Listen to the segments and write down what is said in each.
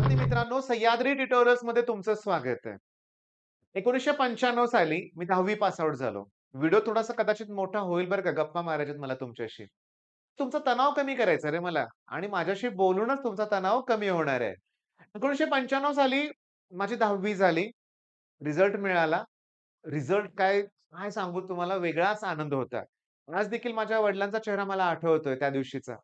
विद्यार्थी मित्रांनो, सह्याद्री ट्युटोरियल्स मध्ये तुमचं स्वागत आहे. 1995 साली मी 10वी पास आउट झालो. व्हिडिओ थोडासा कदाचित मोठा होईल बरं का, गप्पा मारायच्यात मला तुमच्याशी. तुमचा तणाव कमी करायचा रे मला आणि माझ्याशी बोलूनच तुमचा तणाव कमी होणार आहे. 1995 साली माझी 10वी झाली. रिझल्ट मिळाला. रिझल्ट काय काय सांगू तुम्हाला, वेगळाच आनंद होता. आज देखील माझ्या वडिलांचा चेहरा मला आठवतोय त्या दिवशीचा.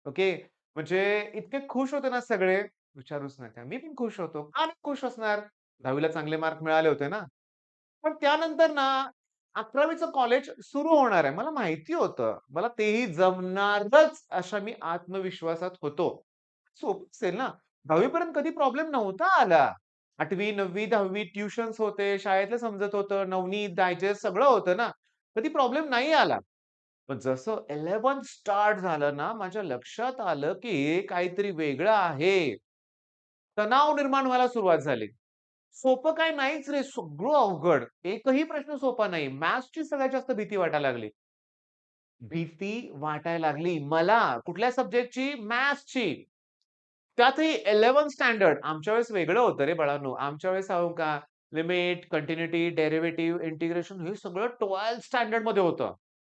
ओके. म्हणजे इतके खुश होते ना सगळे, विचारूच नका. मी पण खुश होतो. का नाही खुश असणार? 10वी ला चांगले मार्क मिळाले होते ना. पण त्यानंतर ना 11वीचं कॉलेज सुरू होणार आहे. मला माहिती होतं. मला तेही जमणारच अशा मी आत्मविश्वासात होतो. सोपं असेल ना. 10वी पर्यंत कधी प्रॉब्लेम नव्हता आला. 8वी, 9वी, 10वी ट्युशन्स होते, शाळेतलं समजत होतं, नवनीत, डायजेस्ट सगळं होतं ना. कधी प्रॉब्लेम नाही आला. पण जसं 11th स्टार्ट झालं ना, माझ्या लक्षात आलं, की हे काहीतरी वेगळं आहे. तणाव निर्माण व्हायला सुरुवात झाली. सोपं काही नाहीच रे, सगळं अवघड. एकही प्रश्न सोपा नाही. मॅथ्सची सगळ्यात जास्त भीती वाटायला लागली. भीती वाटायला लागली मला. कुठल्या सब्जेक्टची? मॅथ्सची. त्यातही 11th स्टँडर्ड. आमच्या वेळेस वेगळं होतं रे बाळांनो. आमच्या वेळेस सांगू का, लिमिट, कंटिन्यूटी, डेरिव्हेटिव्ह, इंटिग्रेशन हे सगळं 12th स्टँडर्डमध्ये होतं.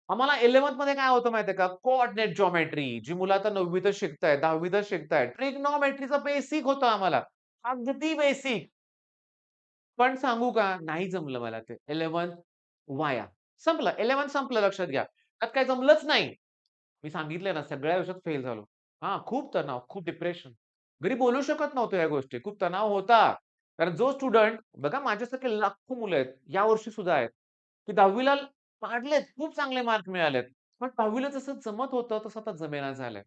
आम्हाला 11th मध्ये काय होतं माहिती आहे का? कोऑर्डिनेट जिओमेट्री, जी मुलं आता 9वीतच शिकतायत, 10वीतच शिकतायत. ट्रिग्नोमेट्रीचं बेसिक होतं आम्हाला. अगदी बेसिक. पण सांगू का, नाही जमलं मला ते. 11th वाया. संपलं. 11th संपलं, लक्षात घ्या. त्यात काही जमलंच नाही. मी सांगितलंय ना, सगळ्या आयुष्यात फेल झालो. हां, खूप तणाव, खूप डिप्रेशन. घरी बोलू शकत नव्हतो या गोष्टी. खूप तणाव होता. कारण जो स्टुडंट बघा, माझ्यासारखे लाखो मुलं आहेत, यावर्षी सुद्धा आहेत, की 10वी पाडलेत, खूप चांगले मार्क मिळालेत. पण 10वी जसं जमत होतं, तसं आता जमेना झालंय.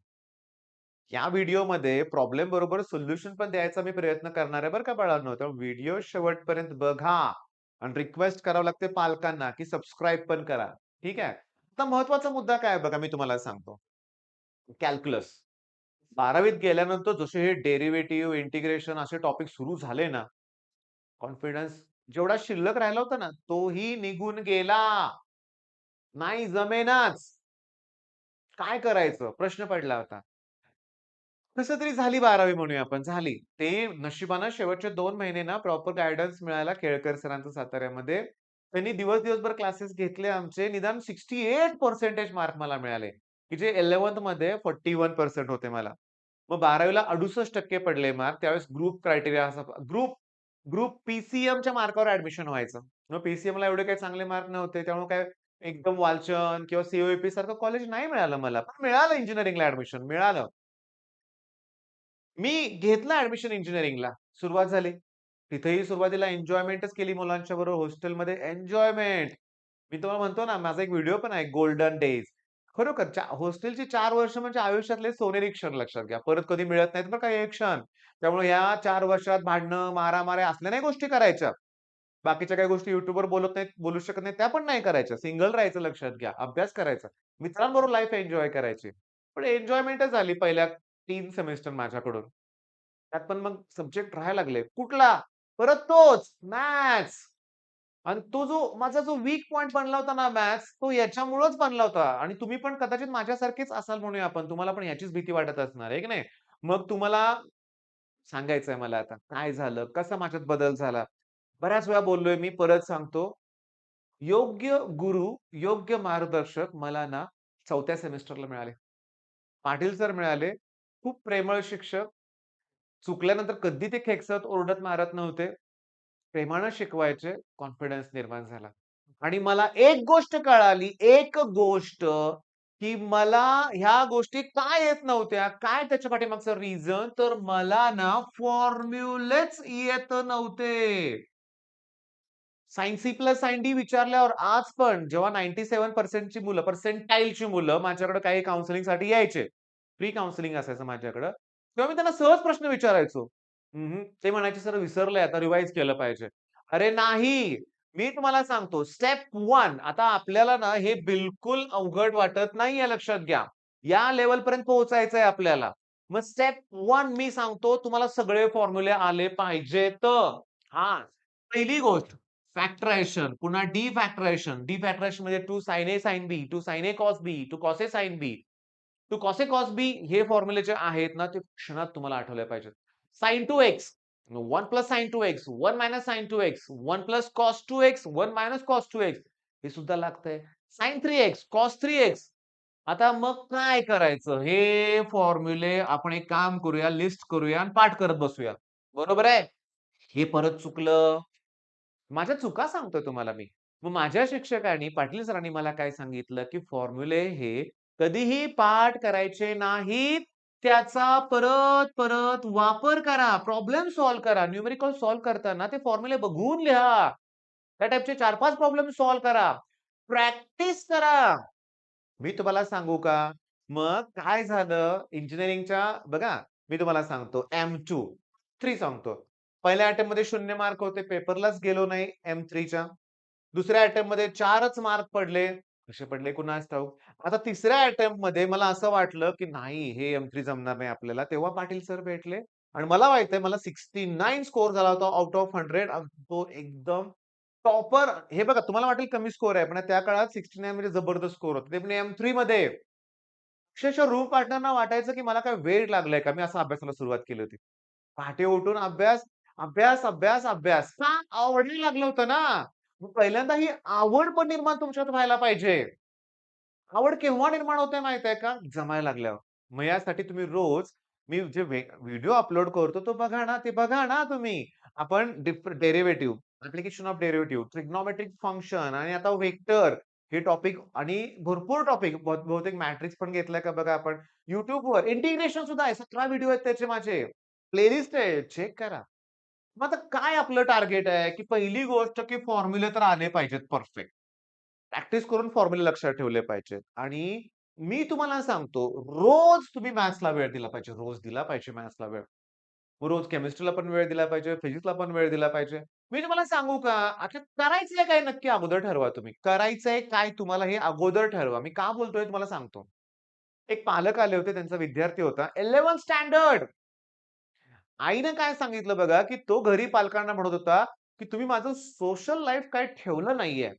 या व्हिडिओमध्ये प्रॉब्लेम बरोबर सोल्युशन पण द्यायचा मी प्रयत्न करणार आहे बरं का बाळांनो. तर व्हिडिओ शेवटपर्यंत बघा आणि रिक्वेस्ट करावं लागते पालकांना, की सबस्क्राईब पण करा. ठीक आहे. आता महत्त्वाचा मुद्दा काय आहे बघा, मी तुम्हाला सांगतो. कॅल्क्युलस. 12वीत गेल्यानंतर जसे हे डेरिव्हेटिव्ह, इंटिग्रेशन असे टॉपिक सुरू झाले ना, कॉन्फिडन्स जेवढा शिल्लक राहिला होता ना, तोही निघून गेला. नाही जमेनाच. काय करायचं? प्रश्न पडला होता. कसं तरी झाली 12वी म्हणूया आपण, झाली. ते नशिबानं शेवटचे 2 महिने ना प्रॉपर गाईडन्स मिळाला केळकर सरांचा साताऱ्यामध्ये. त्यांनी दिवसभर क्लासेस घेतले आमचे. निदान 68% मार्क मला मिळाले, की जे 11th मध्ये 41% होते मला. मग 12वी 68% पडले मार्क. त्यावेळेस ग्रुप क्रायटेरिया असा ग्रुप ग्रुप पी-सी-एमच्या मार्कावर ॲडमिशन व्हायचं. मग पी-सी-एमला एवढे काही चांगले मार्क नव्हते. त्यामुळे काय एकदम वालचंद किंवा सी सारखं कॉलेज नाही मिळालं मला. पण मिळालं इंजिनिअरिंगला ॲडमिशन मिळालं. मी घेतलं ॲडमिशन इंजिनिअरिंगला. सुरुवात झाली. तिथेही सुरुवातीला एन्जॉयमेंटच केली मुलांच्या बरोबर हॉस्टेलमध्ये एन्जॉयमेंट. मी तुम्हाला म्हणतो ना, माझा एक व्हिडिओ पण आहे गोल्डन डेज. खरोखर हॉस्टेलची 4 वर्ष म्हणजे आयुष्यातले सोनेरी क्षण, लक्षात घ्या. परत कधी मिळत नाहीत बरं का हे क्षण. त्यामुळे ह्या 4 वर्षात भांडणं, मारामाऱ्या असल्या नाही गोष्टी करायच्या. बाकीच्या काही गोष्टी YouTubeवर बोलत नाहीत, बोलू शकत नाहीत, त्या पण नाही करायच्या. सिंगल राहायचं, लक्षात घ्या. अभ्यास करायचा. मित्रांबरोबर लाईफ एन्जॉय करायची. पण एन्जॉयमेंटच झाली पहिल्या 3 सेमेस्टर माझ्याकडून. त्यात पण मग सब्जेक्ट राहायला लागले. कुठला? परत तोच मॅथ्स. आणि तो माझा जो वीक पॉइंट बनला होता ना मॅथ्स, तो याच्यामुळेच बनला होता. आणि तुम्ही पण कदाचित माझ्यासारखेच असाल म्हणूया आपण. तुम्हाला पण याचीच भीती वाटत असणार, आहे की नाही? मग तुम्हाला सांगायचंय मला आता, काय झालं? कसा माझ्यात बदल झाला? बऱ्याच वेळा बोललोय मी, परत सांगतो. योग्य गुरु, योग्य मार्गदर्शक मला ना 4थ्या सेमेस्टरला मिळाले. पाटील सर मिळाले. खूप प्रेमळ शिक्षक. चुकल्यानंतर कधी ते खेकसत, ओरडत, मारत नव्हते. प्रेमानं शिकवायचे. कॉन्फिडन्स निर्माण झाला. आणि मला एक गोष्ट कळाली, एक गोष्ट, की मला ह्या गोष्टी का येत नव्हत्या? काय त्याच्या पाठीमागचं रिझन? तर मला ना फॉर्म्युलेच येत नव्हते. Sine C plus sine D विचारल्यावर आज पण जेव्हा 97% ची मुलं, पर्सेंटाइलची मुलं माझ्याकडे काही काउन्सिलिंगसाठी यायचे. फ्री काउन्सिलिंग असायचं माझ्याकडं. तेव्हा मी त्यांना सहज प्रश्न विचारायचो. ते म्हणायचे, "सर विसरलंय, आता रिवाईज केलं पाहिजे." अरे नाही! मी तुम्हाला सांगतो स्टेप 1. आता आपल्याला ना हे बिलकुल अवघड वाटत नाहीये, लक्षात घ्या. या लेव्हलपर्यंत पोहोचायचंय आपल्याला. मग स्टेप 1 मी सांगतो, तुम्हाला सगळे फॉर्म्युले आले पाहिजेत. हां, पहिली गोष्ट फॅक्टरायझेशन, पुन्हा डिफॅक्टरायझेशन. डिफॅक्टरायझेशन म्हणजे 2 sin A sin B, 2 sin A cos B, 2 cos A sin B. 2 cos A cos B हे फॉर्म्युले जे आहेत ना, ते क्षणात तुम्हाला आठवले पाहिजेत. Sine 2x 1 plus sine 2x 1 minus sine 2x 1 plus cos 2x 1 minus cos 2x हे सुद्धा लागतंय. Sine 3x cos 3x. आता मग काय करायचं? हे फॉर्म्युले आपण एक काम करूया, लिस्ट करूया आणि पाठ करत बसूया. बरोबर आहे? हे परत चुकलं. माझ्या चुका सांगतोय तुम्हाला मी. मग माझ्या शिक्षकांनी, पाटील सरांनी मला काय सांगितलं, की फॉर्म्युले हे कधीही पाठ करायचे नाहीत. त्याचा परत-परत वापर करा. प्रॉब्लेम सॉल्व्ह करा. न्यूमेरिकल सॉल्व्ह करताना ते फॉर्म्युले बघून लिहा. त्या टाइपचे 4-5 प्रॉब्लेम सॉल्व्ह करा. प्रॅक्टिस करा. मी तुम्हाला सांगू का? मग काय झालं इंजिनिअरिंगच्या बघा, मी तुम्हाला सांगतो M2 3 सांगतो. पहिल्या अटेम्प्टमध्ये 0 मार्क होते. पेपरलाच गेलो नाही M3च्या. दुसऱ्या अटेम्प्टमध्ये 4च मार्क पडले. कसे पडले कुणास ठाऊक. आता तिसऱ्या अटेम्प्टमध्ये मला असं वाटलं, की नाही हे M3 जमणार नाही आपल्याला. तेव्हा पाटील सर भेटले आणि मला माहिती मला 69 स्कोर झाला होता आउट ऑफ 100 आणि तो एकदम टॉपर हे बघा तुम्हाला वाटेल कमी स्कोर आहे, पण त्या काळात 69 म्हणजे जबरदस्त स्कोर होता. ते पण M3 मध्ये. अक्षरशः रूम पार्टनरना वाटायचं, की मला काय वेड लागलंय का? मी असं अभ्यासाला सुरुवात केली होती. पहाटे उठून अभ्यास, अभ्यास, अभ्यास, अभ्यास. का? आवडायला लागलं होतं ना. मग पहिल्यांदा ही आवड पण निर्माण तुमच्यात व्हायला पाहिजे. आवड केव्हा निर्माण होते माहिती आहे का? जमायला लागल्यावर. मग यासाठी तुम्ही रोज मी जे व्हिडिओ अपलोड करतो तो बघा ना, ते बघा ना तुम्ही. आपण derivative, application of derivative, trigonometric function आणि आता व्हेक्टर हे टॉपिक आणि भरपूर टॉपिक बहुतेक मॅट्रिक्स पण घेतलाय का बघा आपण. YouTubeवर इंटिग्रेशन सुद्धा आहे. 17 व्हिडिओ आहेत त्याचे माझे. प्लेलिस्ट आहे. चेक करा. मग आता काय आपलं टार्गेट आहे, की पहिली गोष्ट की फॉर्म्युले तर आले पाहिजेत परफेक्ट. प्रॅक्टिस करून फॉर्म्युले लक्षात ठेवले पाहिजेत आणि मी तुम्हाला सांगतो, रोज तुम्ही मॅथ्सला वेळ दिला पाहिजे. रोज दिला पाहिजे मॅथ्सला वेळ. रोज केमिस्ट्रीला पण वेळ दिला पाहिजे, फिजिक्सला पण वेळ दिला पाहिजे. मी तुम्हाला सांगू का? आता करायचंय काय नक्की अगोदर ठरवा तुम्ही. करायचंय काय तुम्हाला हे अगोदर ठरवा. मी का बोलतोय तुम्हाला सांगतो. एक पालक आले होते, त्यांचा विद्यार्थी होता 11th स्टँडर्ड. आईने काय सांगितलं बघा, की तो घरी पालकांना म्हणत होता, की तुम्ही माझं सोशल लाईफ काय ठेवलं नाहीये.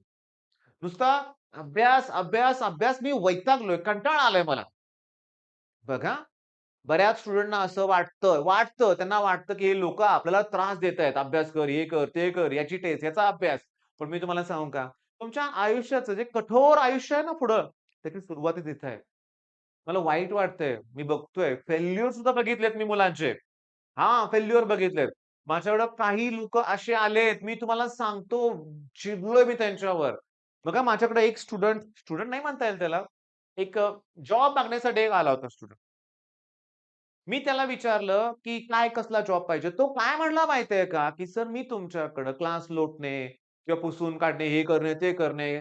नुसता अभ्यास, अभ्यास, अभ्यास मी वैतागलोय, कंटाळा आलाय मला. बघा, बऱ्याच स्टुडंटना असं वाटतं त्यांना वाटतं, की हे लोकं आपल्याला त्रास देतायत. अभ्यास कर, हे कर, ते कर, याची टेस्ट, याचा अभ्यास. पण मी तुम्हाला सांगू का? तुमच्या आयुष्याचं जे कठोर आयुष्य आहे ना पुढं, त्याची सुरुवातच इथे आहे. मला वाईट वाटतंय. मी बघतोय फेल्युअर सुद्धा बघितलेत मी मुलांचे. हां, फेल्युअर बघितलेत. माझ्याकडं काही लोकं असे आलेत, मी तुम्हाला सांगतो, चिडलोय मी त्यांच्यावर. बघा माझ्याकडे एक स्टुडंट स्टुडंट नाही म्हणता येईल त्याला. एक जॉब मागण्यासाठी एक आला होता स्टुडंट. मी त्याला विचारलं, की "काय कसला जॉब पाहिजे?" तो काय म्हणला माहिती का, की "सर मी तुमच्याकडं क्लास लोटणे किंवा पुसून काढणे, हे करणे, ते करणे,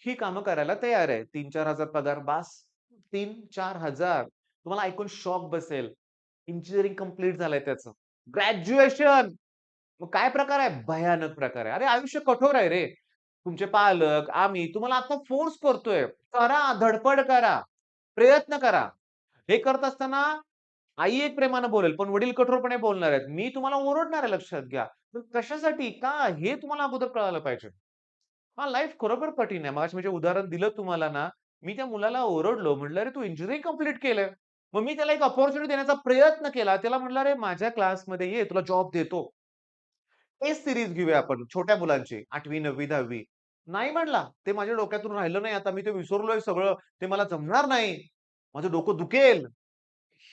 ही कामं करायला तयार आहे. 3,000-4,000 पगार बास." 3,000-4,000 तुम्हाला ऐकून शॉक बसेल. इंजिनिअरिंग कंप्लीट झालंय त्याचं. ग्रॅज्युएशन. मग काय प्रकार आहे? भयानक प्रकार आहे. अरे आयुष्य कठोर आहे रे. तुमचे पालक, आम्ही तुम्हाला आता फोर्स करतोय. करा, धडपड करा, प्रयत्न करा. हे करत असताना आई एक प्रेमानं बोलेल, पण वडील कठोरपणे बोलणार आहेत. मी तुम्हाला ओरडणार आहे लक्षात घ्या. पण कशासाठी? का? हे तुम्हाला अगोदर कळायला पाहिजे. हां, लाईफ खरोखर कठीण आहे. मगाशी मी जे उदाहरण दिलं तुम्हाला ना, मी त्या मुलाला ओरडलो. म्हटलं, "अरे, तू इंजिनिअरिंग कंप्लीट केलंय." मग मी त्याला एक अपॉर्च्युनिटी देण्याचा प्रयत्न केला. त्याला म्हटलं, "अरे, माझ्या क्लासमध्ये ये, तुला जॉब देतो." टेस्ट सीरीज घेऊया आपण छोट्या मुलांची 8वी, 9वी, 10वी. नाही म्हणला. ते माझ्या डोक्यातून राहिलं नाही आता. मी ते विसरलोय सगळं. ते मला जमणार नाही. माझं डोकं दुखेल.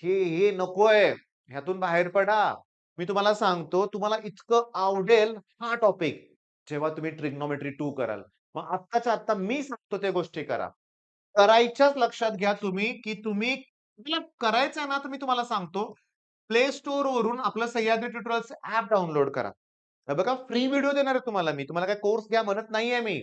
हे नकोय. ह्यातून बाहेर पडा. मी तुम्हाला सांगतो, तुम्हाला इतकं आवडेल हा टॉपिक, जेव्हा तुम्ही ट्रिग्नोमेट्री 2 कराल. मग आत्ताच्या आत्ता मी सांगतो त्या गोष्टी करा. करायच्याच लक्षात घ्या तुम्ही, की तुम्हाला करायचंय ना, तर मी तुम्हाला सांगतो, Play Storeवरून आपलं सह्याद्री ट्युटोरियल्स ॲप डाउनलोड करा. हे बघा फ्री व्हिडिओ देणार आहे तुम्हाला मी. तुम्हाला काही कोर्स घ्या म्हणत नाहीये मी.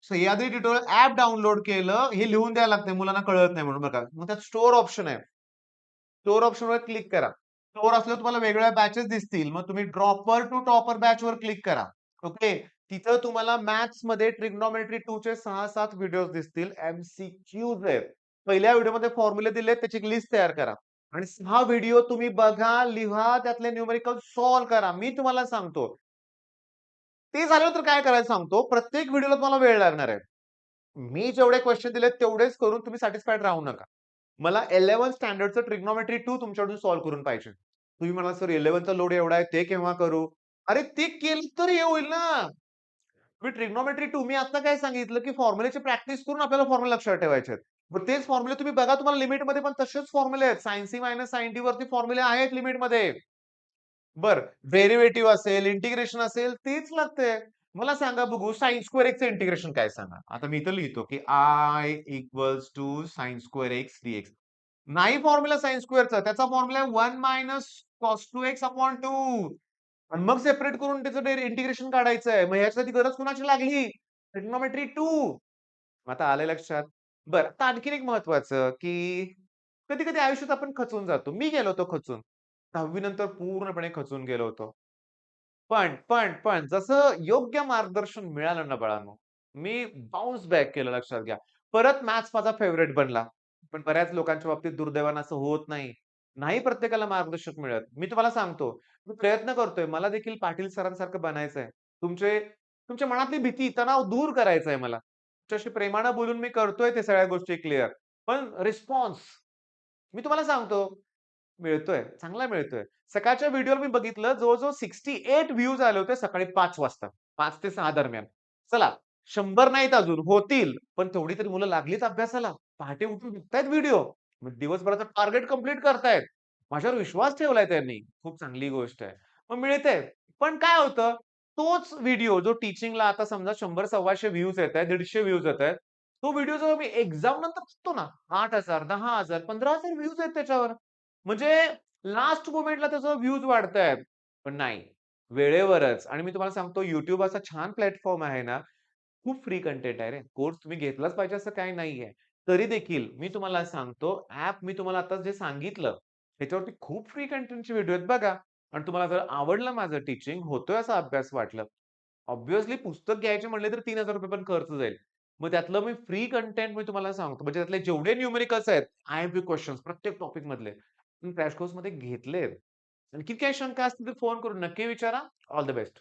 सह्याद्री ट्युटोरियल ॲप डाउनलोड केलं, हे लिहून द्यायला लागतंय मुलांना कळत नाही म्हणून बघा. मग त्यात स्टोअर ऑप्शन आहे. स्टोअर ऑप्शनवर क्लिक करा. स्टोअर असल्यावर तुम्हाला वेगवेगळ्या बॅचेस दिसतील. मग तुम्ही ड्रॉपर टू टॉपर बॅचवर क्लिक करा. ओके. तिथं तुम्हाला मॅथ्समध्ये ट्रिग्नोमेट्री 2 चे 6-7 व्हिडिओज दिसतील. एम-सी-क्यूज आहेत. पहिल्या व्हिडिओमध्ये फॉर्म्युले दिलेत, त्याची एक लिस्ट तयार करा. आणि 6 व्हिडिओ तुम्ही बघा, लिहा, त्यातले न्यूमेरिकल सॉल्व्ह करा. मी तुम्हाला सांगतो. ते झालं तर काय करायचं सांगतो. प्रत्येक व्हिडिओला तुम्हाला वेळ लागणार आहे. मी जेवढे क्वेशन दिलेत तेवढेच करून तुम्ही सॅटिस्फाईड राहू नका. मला 11th स्टँडर्डचं ट्रिग्नोमेट्री 2 तुमच्याकडून सॉल्व्ह करून पाहिजे. तुम्ही म्हणाल, "सर 11चा लोड एवढा आहे, ते केव्हा करू?" अरे ते केलं तर हे होईल ना. तुम्ही ट्रिग्नोमेट्री 2 मी आता काय सांगितलं, की फॉर्म्युल्याची प्रॅक्टिस करून आपल्याला फॉर्म्युला लक्षात ठेवायचे आहेत. मग तेच फॉर्म्युले तुम्ही बघा तुम्हाला लिमिटमध्ये पण तसेच फॉर्म्युले आहेत. sin c sin d वरती फॉर्म्युले आहेत लिमिटमध्ये. बरं, डेरिव्हेटिव्ह असेल, इंटिग्रेशन असेल, तेच लागतंय. मला सांगा बघू sin स्क्वेअर एक्सचं इंटिग्रेशन काय सांगा? आता मी इथं लिहितो, की I equals to sin square x dx. नाही फॉर्म्युला sin स्क्वेअरचा. त्याचा फॉर्म्युला आहे 1 मायनस cos 2x अपॉन 2 आणि मग सेपरेट करून त्याचं इंटिग्रेशन काढायचंय. मग ह्याच्यासाठी गरज कुणाची लागली? ट्रिग्नोमेट्री 2. आता आलं लक्षात. बरं, आता आणखीन एक महत्वाचं, की कधी-कधी आयुष्यात आपण खचून जातो. मी गेलो होतो खचून. 10वी नंतर पूर्णपणे खचून गेलो होतो. पण जसं योग्य मार्गदर्शन मिळालं ना बाळांनो, मी बाउन्स बॅक केलं लक्षात घ्या. परत मॅथ्स माझा फेव्हरेट बनला. पण बऱ्याच लोकांच्या बाबतीत दुर्दैवानं असं होत नाही. नाही प्रत्येकाला मार्गदर्शक मिळत. मी तुम्हाला सांगतो, मी प्रयत्न करतोय. मला देखील पाटील सरांसारखं बनायचंय. तुमचे तुमच्या मनातली भीती, तणाव दूर करायचा आहे मला. तुमच्याशी प्रेमानं बोलून मी करतोय ते सगळ्या गोष्टी क्लिअर. पण रिस्पॉन्स मी तुम्हाला सांगतो मिळतोय, चांगला मिळतोय. सकाळच्या व्हिडिओला मी बघितलं जवळ-जवळ 68 व्ह्यूज आले होते सकाळी 5 वाजता. 5 ते 6 दरम्यान. चला 100 नाहीत अजून, होतील. पण तेवढी तरी मुलं लागलीच अभ्यासाला. पहाटे उठून बघतायत व्हिडिओ. मग दिवसभराचं टार्गेट कंप्लीट करतायत. माझ्यावर विश्वास ठेवलाय त्यांनी. खूप चांगली गोष्ट आहे. मग मिळतंय. पण काय होतं, तोच व्हिडिओ जो टीचिंगला आता समजा 100-125 व्ह्यूज येतायत, 150 व्ह्यूज येतायत. तो व्हिडिओ जेव्हा मी एक्झाम नंतर बघतो ना, 8,000, 10,000, 15,000 व्ह्यूज आहेत त्याच्यावर. म्हणजे लास्ट मोमेंटला त्याचं व्ह्यूज वाढतायत. पण नाही, वेळेवरच आणि मी तुम्हाला सांगतो YouTube असा छान प्लॅटफॉर्म आहे ना, खूप फ्री कंटेंट आहे रे. कोर्स तुम्ही घेतलाच पाहिजे असं काही नाहीये. तरी देखील मी तुम्हाला सांगतो, ॲप मी तुम्हाला आता जे सांगितलं, त्याच्यावरती खूप फ्री कंटेंटचे व्हिडिओ आहेत बघा. आणि तुम्हाला जर आवडलं माझं टीचिंग, होतोय असा अभ्यास वाटलं, ऑब्व्हियसली पुस्तक घ्यायचे म्हटले तर ₹3000 पण खर्च जाईल. मग त्यातलं मी फ्री कंटेंट मी तुम्हाला सांगतो. म्हणजे त्यातले जेवढे न्यूमेरिकल्स आहेत, आय-एम-पी क्वेशन्स प्रत्येक टॉपिकमधले, मी क्रॅश कोर्समध्ये घेतलेत. आणखी काही शंका असतील तर फोन करून नक्की विचारा. All the best.